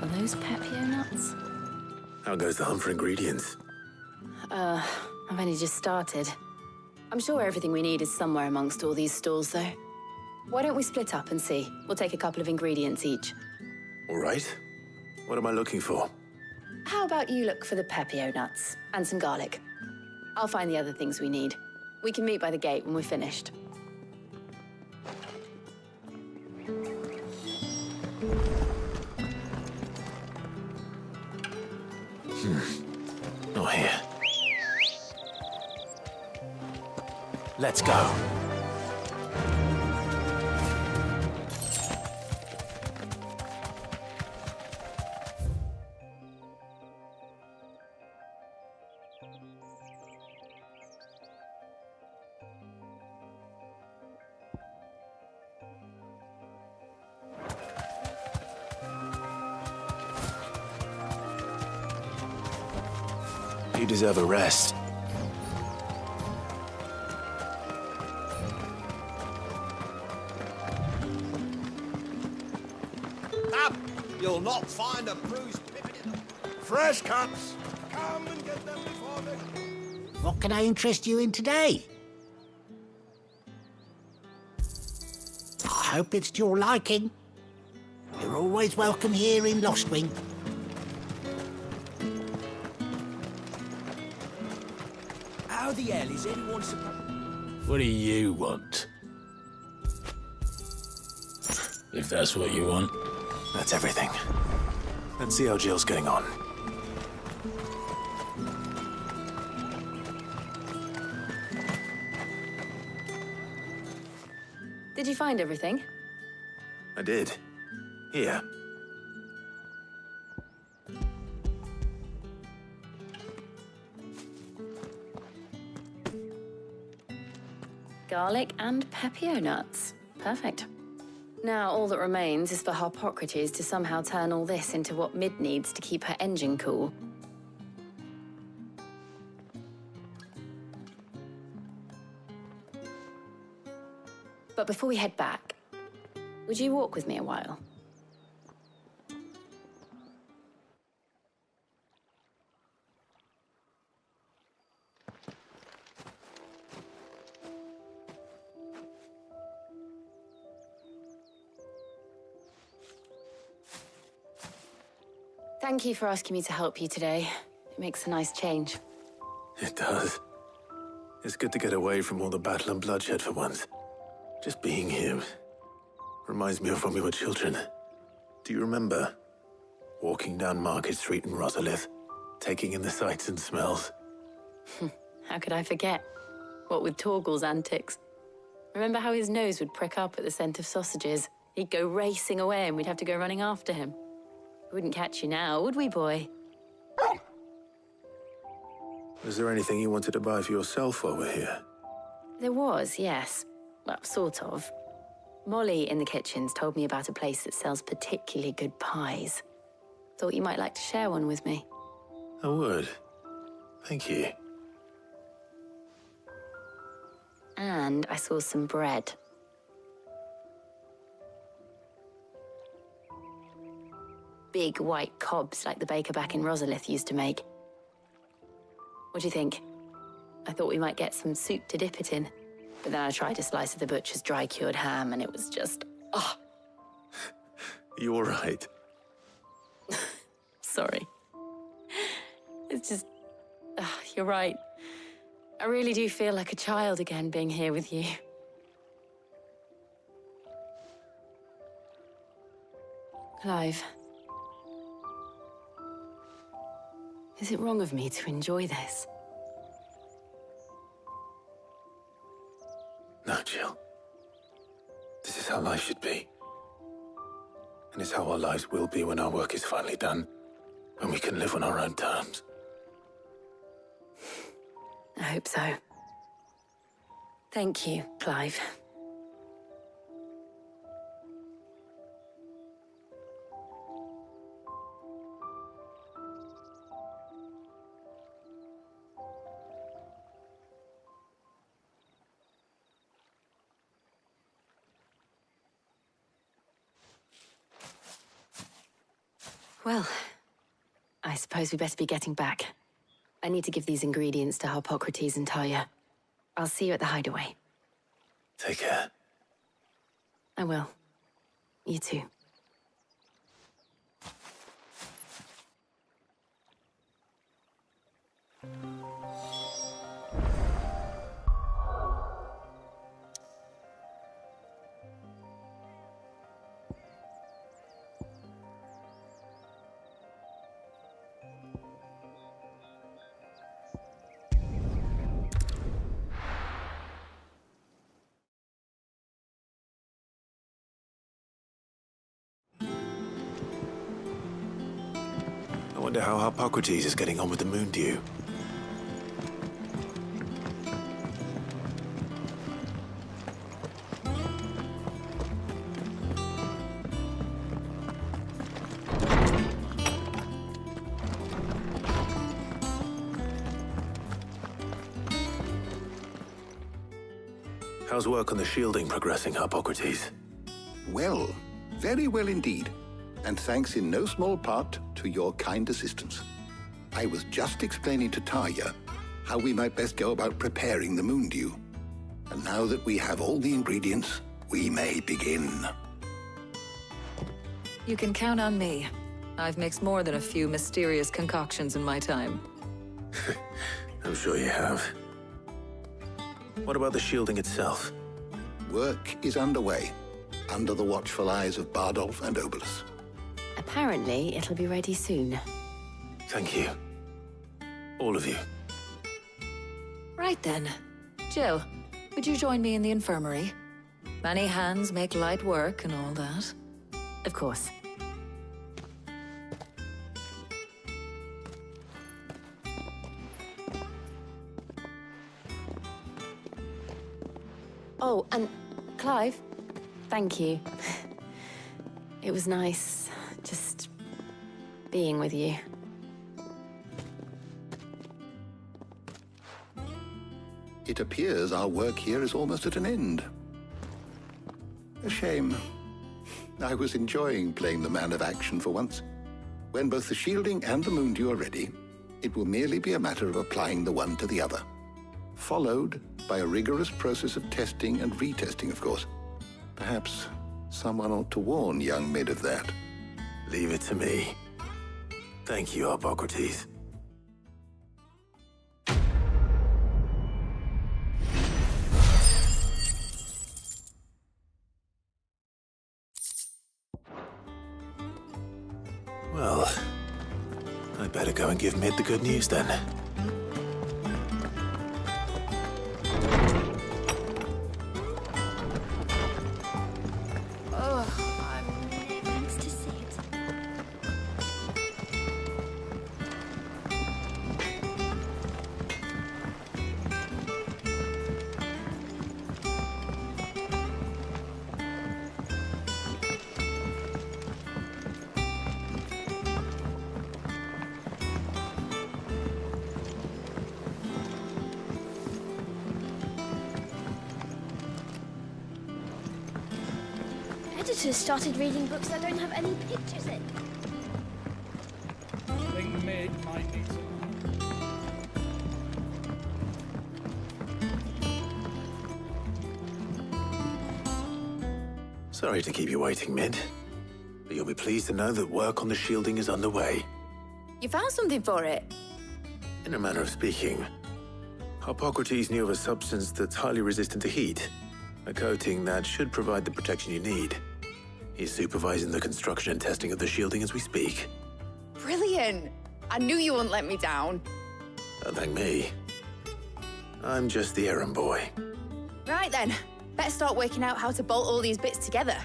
Are those Pepio nuts? How goes the hunt for ingredients? I've only just started. I'm sure everything we need is somewhere amongst all these stalls, though. Why don't we split up and see? We'll take a couple of ingredients each. All right. What am I looking for? How about you look for the Pepio nuts and some garlic? I'll find the other things we need. We can meet by the gate when we're finished. Not here. Let's go. You deserve a rest. Up! You'll not find a bruised pippin in them. Fresh cuts! Come and get them before they... What can I interest you in today? I hope it's to your liking. You're always welcome here in Lostwing. How the hell is anyone supposed... What do you want? If that's what you want. That's everything. Let's see how Jill's getting on. Did you find everything? I did. Here. Garlic and Pepio nuts. Perfect. Now all that remains is for Harpocrates to somehow turn all this into what Mid needs to keep her engine cool. But before we head back, would you walk with me a while? Thank you for asking me to help you today. It makes a nice change. It does. It's good to get away from all the battle and bloodshed for once. Just being here reminds me of when we were children. Do you remember? Walking down Market Street in Rosalith, taking in the sights and smells. How could I forget? What with Torgal's antics. Remember how his nose would prick up at the scent of sausages? He'd go racing away and we'd have to go running after him. We wouldn't catch you now, would we, boy? Was there anything you wanted to buy for yourself while we're here? There was, yes. Well, sort of. Molly in the kitchens told me about a place that sells particularly good pies. Thought you might like to share one with me. I would. Thank you. And I saw some bread. Big white cobs like the baker back in Rosalith used to make. What do you think? I thought we might get some soup to dip it in. But then I tried a slice of the butcher's dry-cured ham and it was just... oh. You all right? Sorry. It's just... You're right. I really do feel like a child again being here with you. Clive. Is it wrong of me to enjoy this? No, Jill. This is how life should be. And it's how our lives will be when our work is finally done. When we can live on our own terms. I hope so. Thank you, Clive. Well, I suppose we better be getting back. I need to give these ingredients to Harpocrates and Talia. I'll see you at the hideaway. Take care. I will. You too. I wonder how Harpocrates is getting on with the moon dew. How's work on the shielding progressing, Harpocrates? Well, very well indeed. And thanks in no small part to your kind assistance. I was just explaining to Talia how we might best go about preparing the moon dew. And now that we have all the ingredients, we may begin. You can count on me. I've mixed more than a few mysterious concoctions in my time. I'm sure you have. What about the shielding itself? Work is underway, under the watchful eyes of Bardolph and Obolus. Apparently, it'll be ready soon. Thank you. All of you. Right then. Jill, would you join me in the infirmary? Many hands make light work and all that. Of course. Oh, and Clive, thank you. It was nice just being with you. It appears our work here is almost at an end. A shame. I was enjoying playing the man of action for once. When both the shielding and the moon dew are ready, it will merely be a matter of applying the one to the other. Followed by a rigorous process of testing and retesting, of course. Perhaps someone ought to warn young Mid of that. Leave it to me. Thank you, Harpocrates. Well, I'd better go and give Mid the good news then. Editors started reading books that don't have any pictures in. I think Mid might need some Sorry to keep you waiting, Mid. But you'll be pleased to know that work on the shielding is underway. You found something for it? In a manner of speaking, Hippocrates knew of a substance that's highly resistant to heat, a coating that should provide the protection you need. He's supervising the construction and testing of the shielding as we speak. Brilliant! I knew you wouldn't let me down. Don't thank me. I'm just the errand boy. Right then, let's start working out how to bolt all these bits together.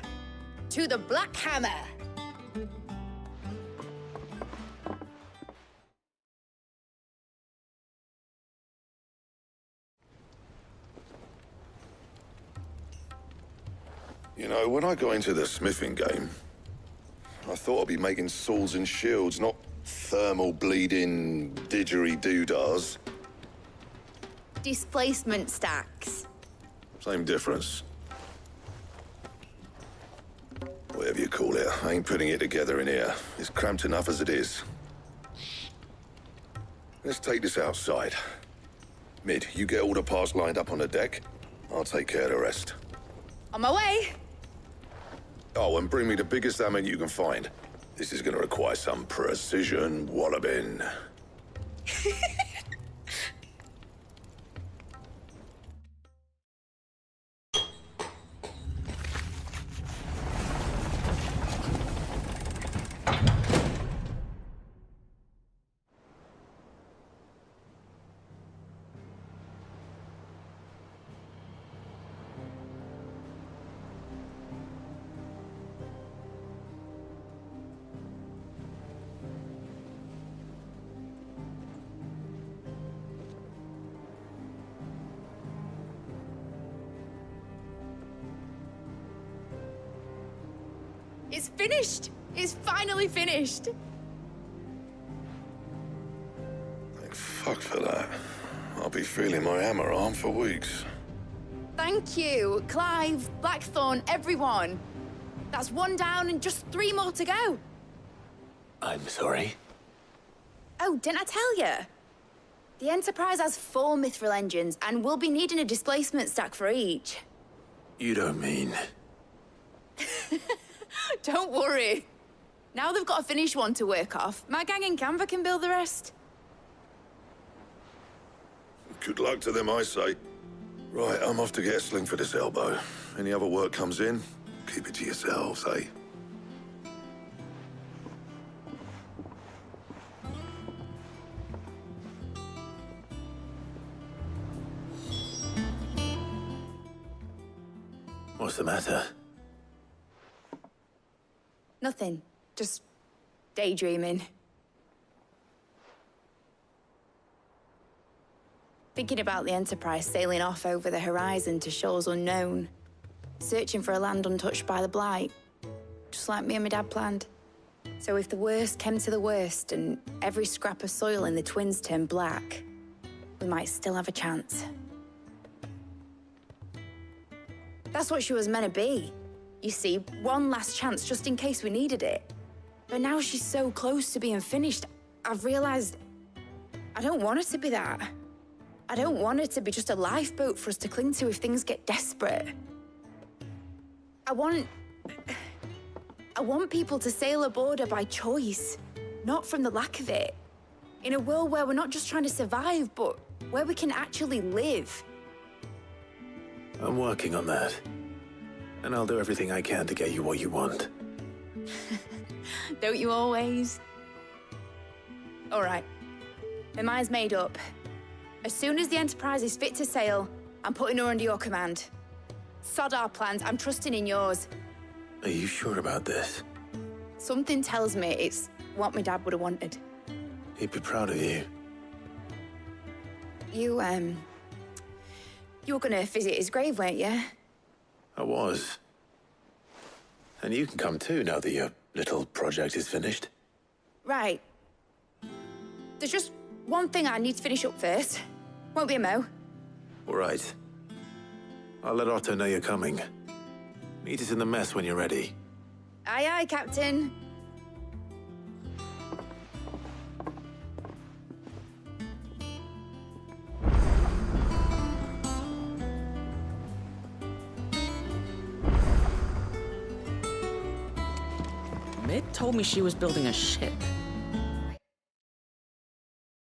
To the Black Hammer! You know, when I got into the smithing game, I thought I'd be making swords and shields, not thermal bleeding didgeridoo-dahs. Displacement stacks. Same difference. Whatever you call it, I ain't putting it together in here. It's cramped enough as it is. Let's take this outside. Mid, you get all the parts lined up on the deck. I'll take care of the rest. On my way! Oh, and bring me the biggest hammer you can find. This is gonna require some precision walloping. It's finished! It's finally finished! Thank fuck for that. I'll be feeling my hammer arm for weeks. Thank you, Clive, Blackthorn, everyone. That's one down and just 3 more to go. I'm sorry. Oh, didn't I tell you? The Enterprise has 4 mithril engines, and we'll be needing a displacement stack for each. You don't mean... Don't worry. Now they've got a finished one to work off, my gang in Canva can build the rest. Good luck to them, I say. Right, I'm off to get a sling for this elbow. Any other work comes in, keep it to yourselves, eh? What's the matter? Nothing. Just daydreaming. Thinking about the Enterprise sailing off over the horizon to shores unknown, searching for a land untouched by the Blight, just like me and my dad planned. So if the worst came to the worst and every scrap of soil in the Twins turned black, we might still have a chance. That's what she was meant to be. You see, one last chance just in case we needed it. But now she's so close to being finished, I've realized I don't want it to be that. I don't want it to be just a lifeboat for us to cling to if things get desperate. I want people to sail aboard her by choice, not from the lack of it. In a world where we're not just trying to survive, but where we can actually live. I'm working on that. And I'll do everything I can to get you what you want. Don't you always? All right. My mind's made up. As soon as the Enterprise is fit to sail, I'm putting her under your command. Sod our plans, I'm trusting in yours. Are you sure about this? Something tells me it's what my dad would have wanted. He'd be proud of you. You were gonna visit his grave, weren't you? I was. And you can come too now that your little project is finished. Right. There's just one thing I need to finish up first. Won't be a mo. All right. I'll let Otto know you're coming. Meet us in the mess when you're ready. Aye, aye, Captain. Mid told me she was building a ship.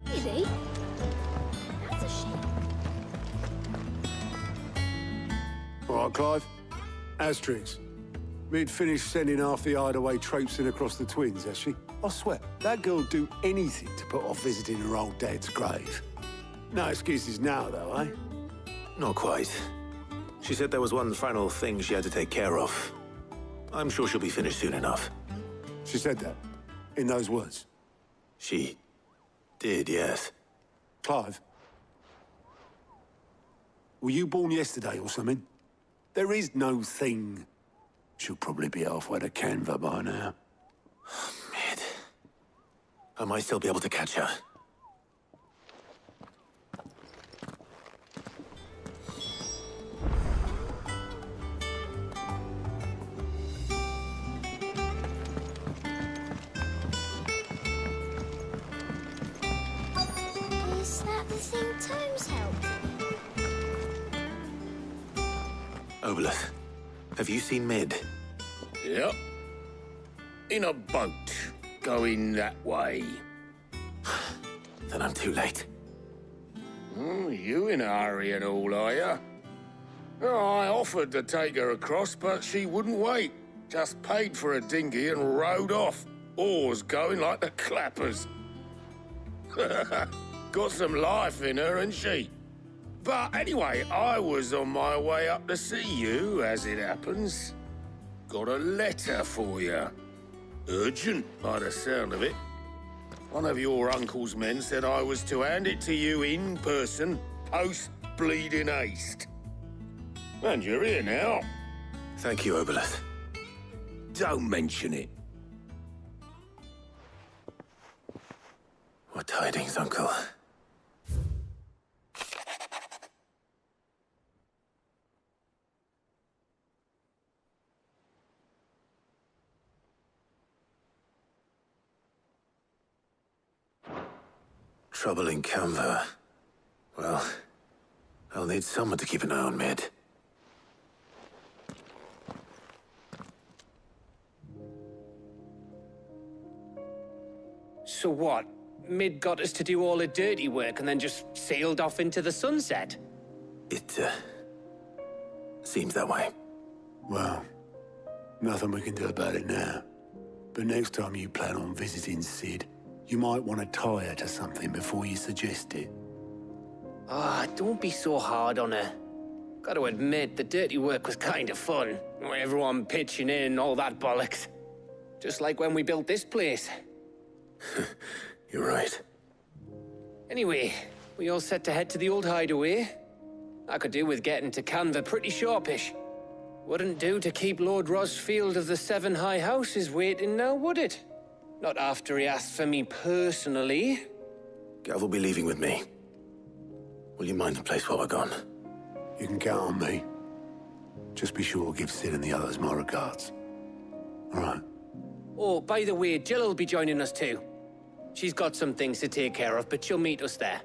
Maybe. Clive? Asterix. Mid finished sending half the hideaway traipsing across the twins, has she? I swear, that girl'd do anything to put off visiting her old dad's grave. No excuses now, though, eh? Not quite. She said there was one final thing she had to take care of. I'm sure she'll be finished soon enough. She said that? In those words? She did, yes. Clive? Were you born yesterday or something? There is no thing. She'll probably be halfway to Canva by now. Mid. I might still be able to catch her. Is that the thing Tomes helped? Obelith, have you seen Mid? Yep. In a boat, going that way. Then I'm too late. You in a hurry and all, are you? I offered to take her across, but she wouldn't wait. Just paid for a dinghy and rowed off. Oars going like the clappers. Got some life in her, ain't she? But anyway, I was on my way up to see you, as it happens. Got a letter for you. Urgent, by the sound of it. One of your uncle's men said I was to hand it to you in person, post-bleeding haste. And you're here now. Thank you, Obelith. Don't mention it. What tidings, Uncle? Trouble in Canva. Well, I'll need someone to keep an eye on Mid. So what? Mid got us to do all the dirty work and then just sailed off into the sunset? It, seems that way. Well, nothing we can do about it now. But next time you plan on visiting Sid, you might want to tie her to something before you suggest it. Ah, don't be so hard on her. Gotta admit, the dirty work was kind of fun. Everyone pitching in and all that bollocks. Just like when we built this place. You're right. Anyway, we all set to head to the old hideaway. I could do with getting to Canva pretty sharpish. Wouldn't do to keep Lord Rosfield of the Seven High Houses waiting now, would it? Not after he asked for me personally. Gav will be leaving with me. Will you mind the place while we're gone? You can count on me. Just be sure to give Sid and the others my regards. All right. Oh, by the way, Jill will be joining us too. She's got some things to take care of, but she'll meet us there.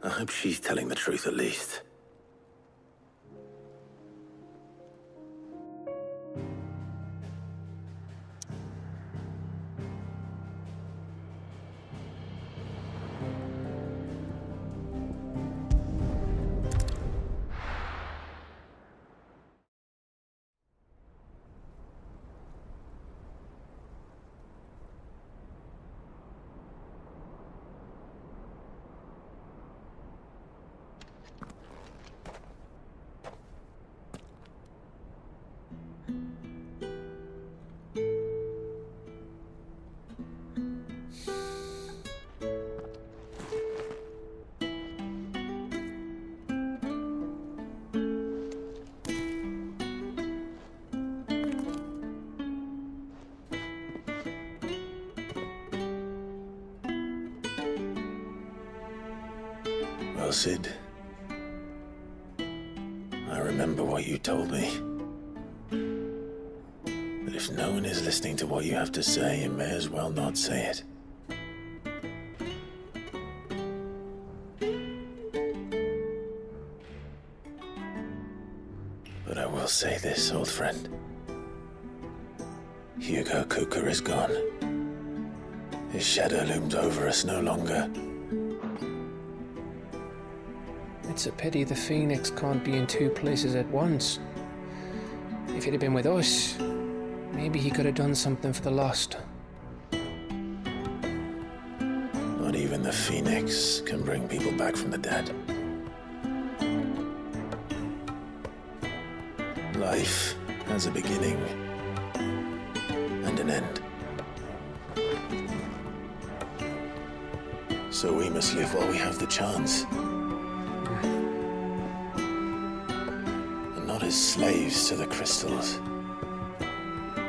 I hope she's telling the truth at least. Well, Sid, I remember what you told me. But if no one is listening to what you have to say, you may as well not say it. But I will say this, old friend. Hugo Kuka is gone. His shadow looms over us no longer. It's a pity the Phoenix can't be in two places at once. If he'd have been with us, maybe he could have done something for the lost. Not even the Phoenix can bring people back from the dead. Life has a beginning and an end. So we must live while we have the chance. And not as slaves to the crystals,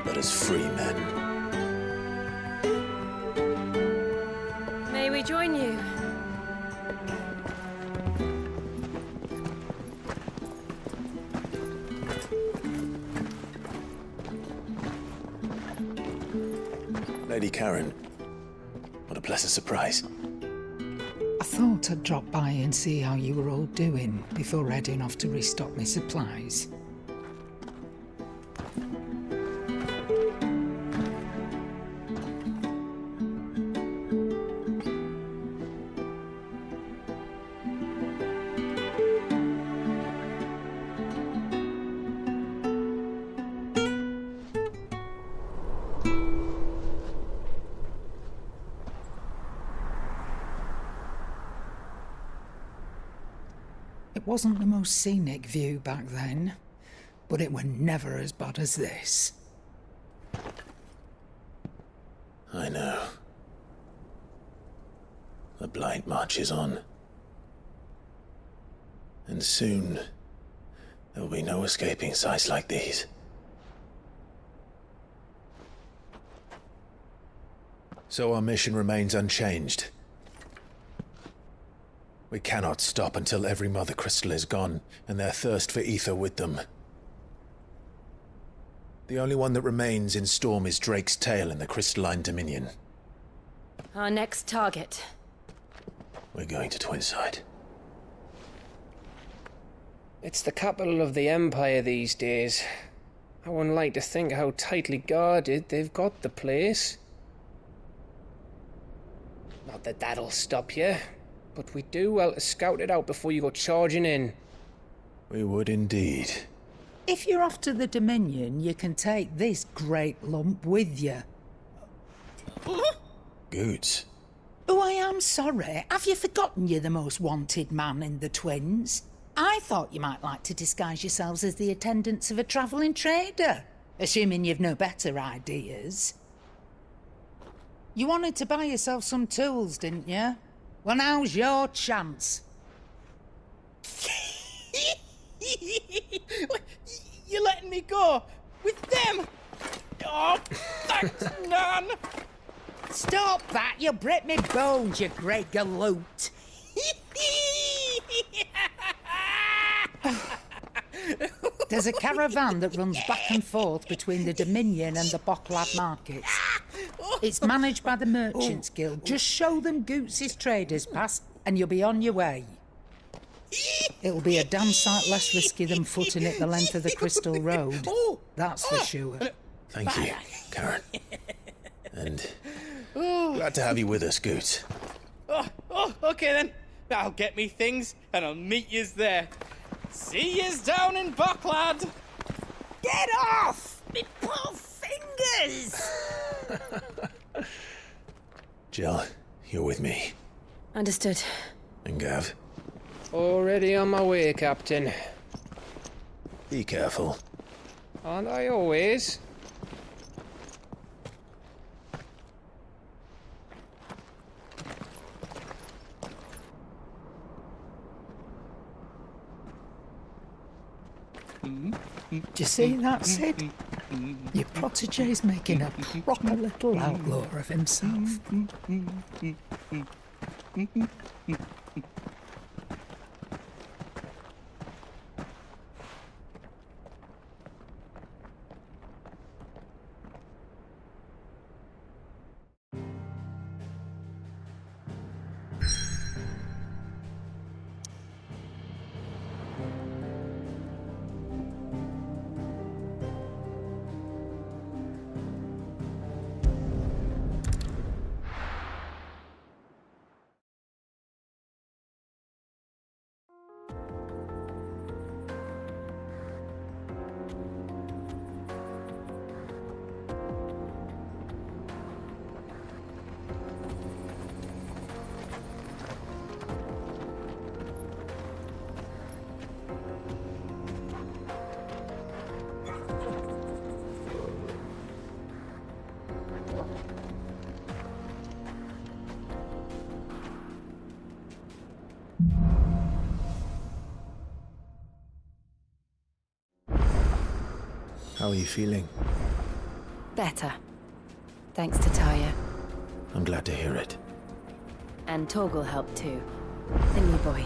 but as free men. May we join you? Lady Karen, what a pleasant surprise. I thought I'd drop by and see how you were all doing before heading off to restock my supplies. It wasn't the most scenic view back then, but it were never as bad as this. I know. The blight marches on. And soon, there will be no escaping sights like these. So our mission remains unchanged. We cannot stop until every mother crystal is gone, and their thirst for ether with them. The only one that remains in Storm is Drake's tail in the crystalline dominion. Our next target. We're going to Twinside. It's the capital of the Empire these days. I wouldn't like to think how tightly guarded they've got the place. Not that that'll stop you, but we do well to scout it out before you go charging in. We would indeed. If you're off to the Dominion, you can take this great lump with you. Goods. Oh, I am sorry. Have you forgotten you're the most wanted man in the Twins? I thought you might like to disguise yourselves as the attendants of a travelling trader, assuming you've no better ideas. You wanted to buy yourself some tools, didn't you? Well, now's your chance. You're letting me go with them? Oh, thanks, Nan. Stop that! You'll break me bones, you great galoot. There's a caravan that runs back and forth between the Dominion and the Bocklad markets. It's managed by the Merchants Guild. Just show them Goots' traders pass and you'll be on your way. It'll be a damn sight less risky than footing it the length of the Crystal Road. That's for sure. Thank you, Karen. And glad to have you with us, Goots. Okay then. I'll get me things and I'll meet yous there. See yous down in Bocklad. Get off! Me poor fingers! Jill, you're with me. Understood. And Gav? Already on my way, Captain. Be careful. Aren't I always? Do you see that, Sid? Your protege's making a proper little outlaw of himself. How are you feeling? Better. Thanks to Taya. I'm glad to hear it. And Torgal helped too. The new boy.